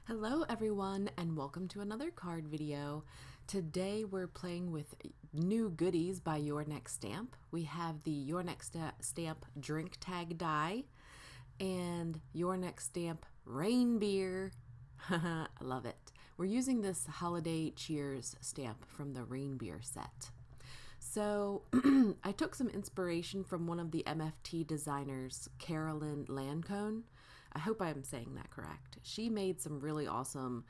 Hello everyone and welcome to another card video. Today we're playing with new goodies by Your Next Stamp. We have the Your Next Stamp drink tag die and Your Next Stamp rain beer. I love it. We're using this holiday cheers stamp from the rain beer set. So I took some inspiration from one of the MFT designers, Carolyn Lancone. I hope I'm saying that correct. She made some really awesome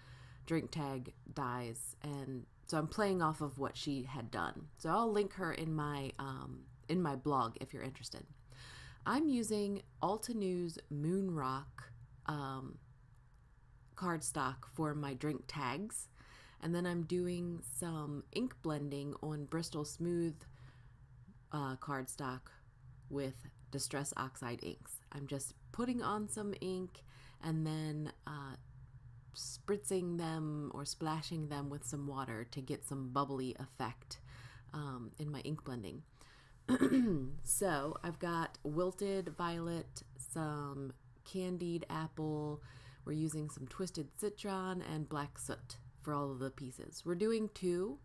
drink tag dies, and so I'm playing off of what she had done. So I'll link her in my blog if you're interested. I'm using Altenew's Moonrock cardstock for my drink tags, and then I'm doing some ink blending on Bristol Smooth cardstock with Distress Oxide inks. I'm just putting on some ink and then spritzing them or splashing them with some water to get some bubbly effect in my ink blending. So I've got Wilted Violet, some Candied Apple, we're using some Twisted Citron and Black Soot for all of the pieces. We're doing two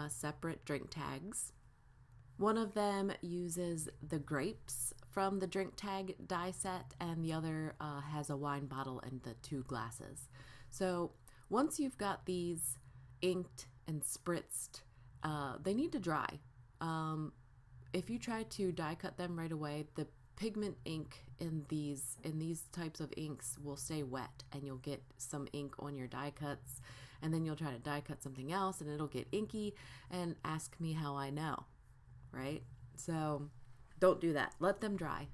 separate drink tags. One of them uses the grapes from the drink tag die set, and the other has a wine bottle and the two glasses. So once you've got these inked and spritzed, they need to dry. If you try to die cut them right away, the pigment ink in these types of inks will stay wet, and you'll get some ink on your die cuts, and then you'll try to die cut something else and it'll get inky, and ask me how I know. Right? So don't do that. Let them dry.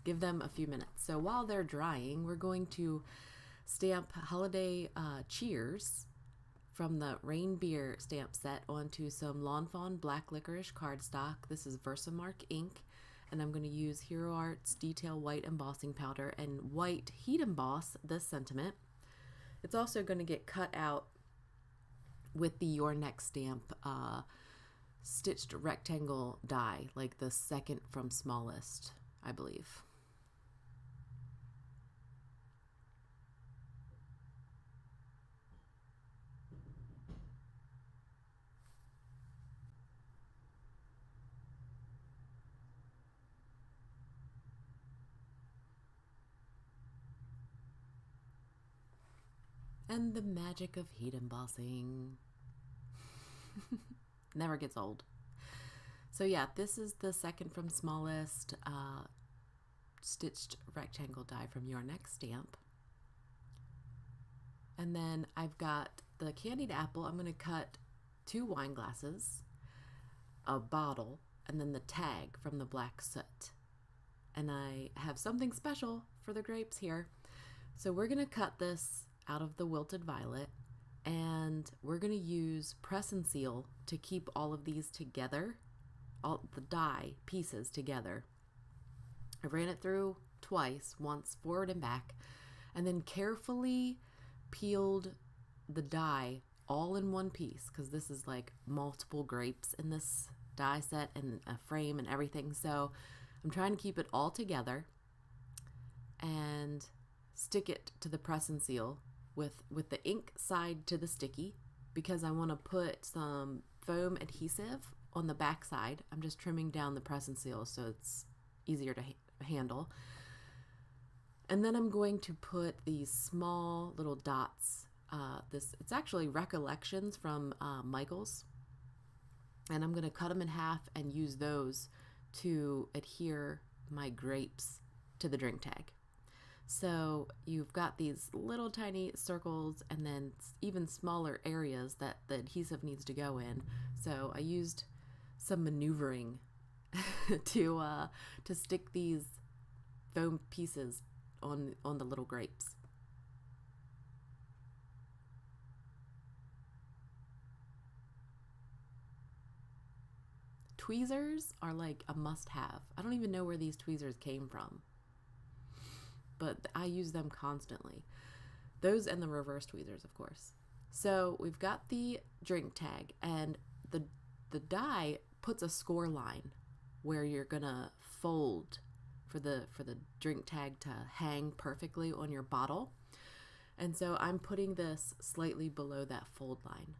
Give them a few minutes. So while they're drying, we're going to stamp Holiday Cheers from the Rain Beer stamp set onto some Lawn Fawn Black Licorice cardstock. This is VersaMark ink, and I'm going to use Hero Arts Detail White Embossing Powder and white heat emboss this sentiment. It's also going to get cut out with the Your Next Stamp stitched rectangle die, like the second from smallest, I believe. And the magic of heat embossing. Never gets old. So yeah, this is the second from smallest stitched rectangle die from Your Next Stamp. And then I've got the Candied Apple. I'm going to cut two wine glasses, a bottle, and then the tag from the Black Soot. And I have something special for the grapes here. So we're going to cut this out of the Wilted Violet, and we're going to use press and seal to keep all of these together, all the die pieces together. I ran it through twice, once forward and back, and then carefully peeled the die all in one piece, because this is like multiple grapes in this die set and a frame and everything. So I'm trying to keep it all together and stick it to the press and seal with the ink side to the sticky, because I want to put some foam adhesive on the back side. I'm just trimming down the press and seal so it's easier to handle. And then I'm going to put these small little dots. It's actually Recollections from Michaels, and I'm going to cut them in half and use those to adhere my grapes to the drink tag. So you've got these little tiny circles and then even smaller areas that the adhesive needs to go in. So I used some maneuvering to stick these foam pieces on the little grapes. Tweezers are like a must-have. I don't even know where these tweezers came from, but I use them constantly. Those and the reverse tweezers, of course. So we've got the drink tag, and the die puts a score line where you're gonna fold for the drink tag to hang perfectly on your bottle. And so I'm putting this slightly below that fold line.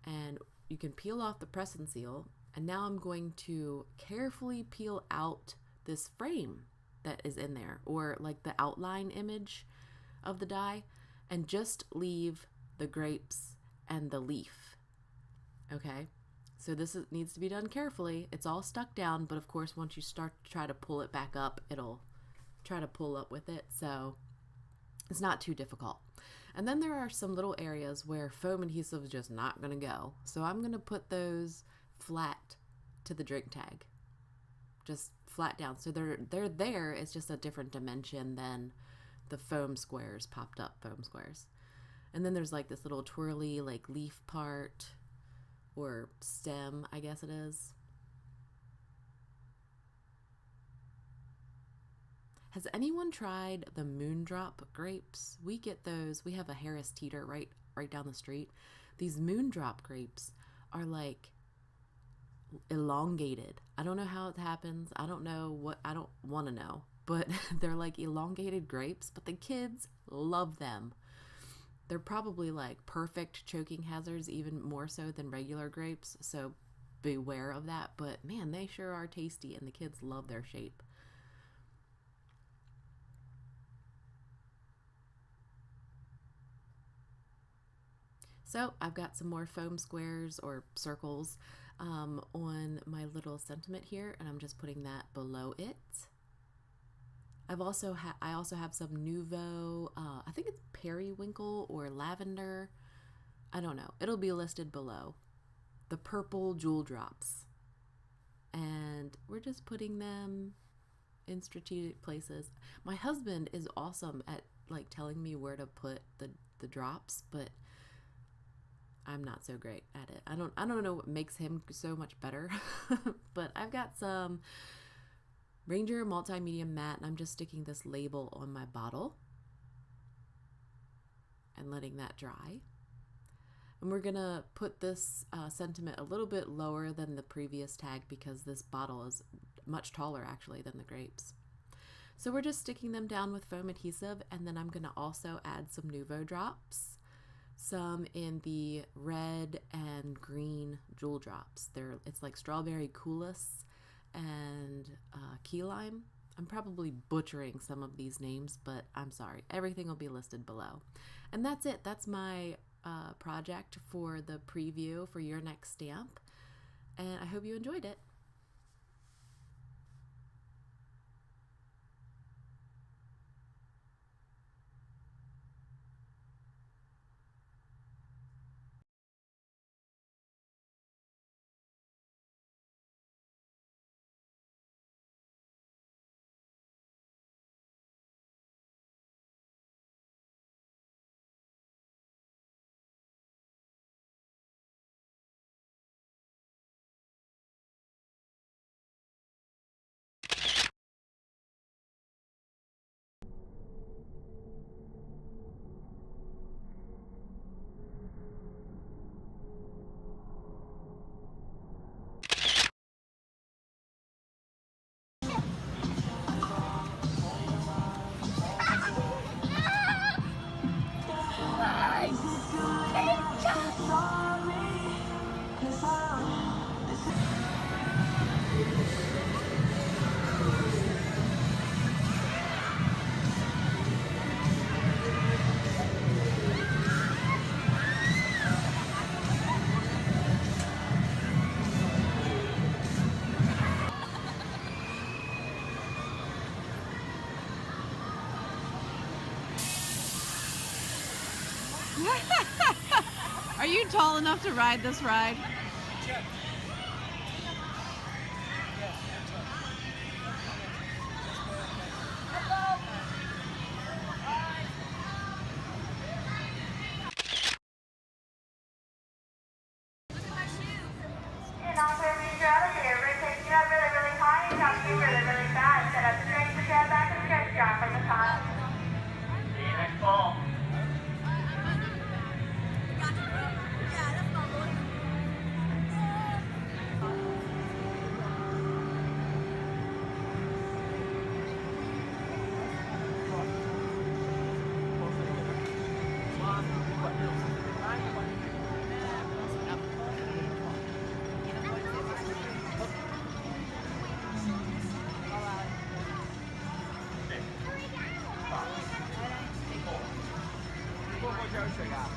And you can peel off the press and seal. And now I'm going to carefully peel out this frame that is in there, or like the outline image of the die, and just leave the grapes and the leaf. Okay, so needs to be done carefully. It's all stuck down, but of course once you start to try to pull it back up, it'll try to pull up with it, so it's not too difficult. And then there are some little areas where foam adhesive is just not going to go, so I'm going to put those flat to the drink tag, just flat down, so they're there. It's just a different dimension than the foam squares, popped up foam squares. And then there's like this little twirly like leaf part, or stem, I guess it is. Has anyone tried the Moondrop grapes? We get those. We have a Harris Teeter right down the street. These Moondrop grapes are like elongated. I don't know how it happens. I don't want to know, but they're like elongated grapes, but the kids love them. They're probably like perfect choking hazards, even more so than regular grapes, so beware of that. But man, they sure are tasty, and the kids love their shape. So I've got some more foam squares or circles on my little sentiment here, and I'm just putting that below it. I also have some Nuvo, I think it's Periwinkle or lavender. I don't know. It'll be listed below. The purple jewel drops. And we're just putting them in strategic places. My husband is awesome at like telling me where to put the drops, but I'm not so great at it. I don't know what makes him so much better. But I've got some Ranger Multi-Medium Matte, and I'm just sticking this label on my bottle and letting that dry. And we're gonna put this sentiment a little bit lower than the previous tag because this bottle is much taller actually than the grapes. So we're just sticking them down with foam adhesive, and then I'm gonna also add some Nuvo drops, some in the red and green jewel drops. It's like strawberry coulis and key lime. I'm probably butchering some of these names, but I'm sorry. Everything will be listed below. And that's it. That's my project for the preview for your next stamp. And I hope you enjoyed it. Are you tall enough to ride this ride? 过胶水啊。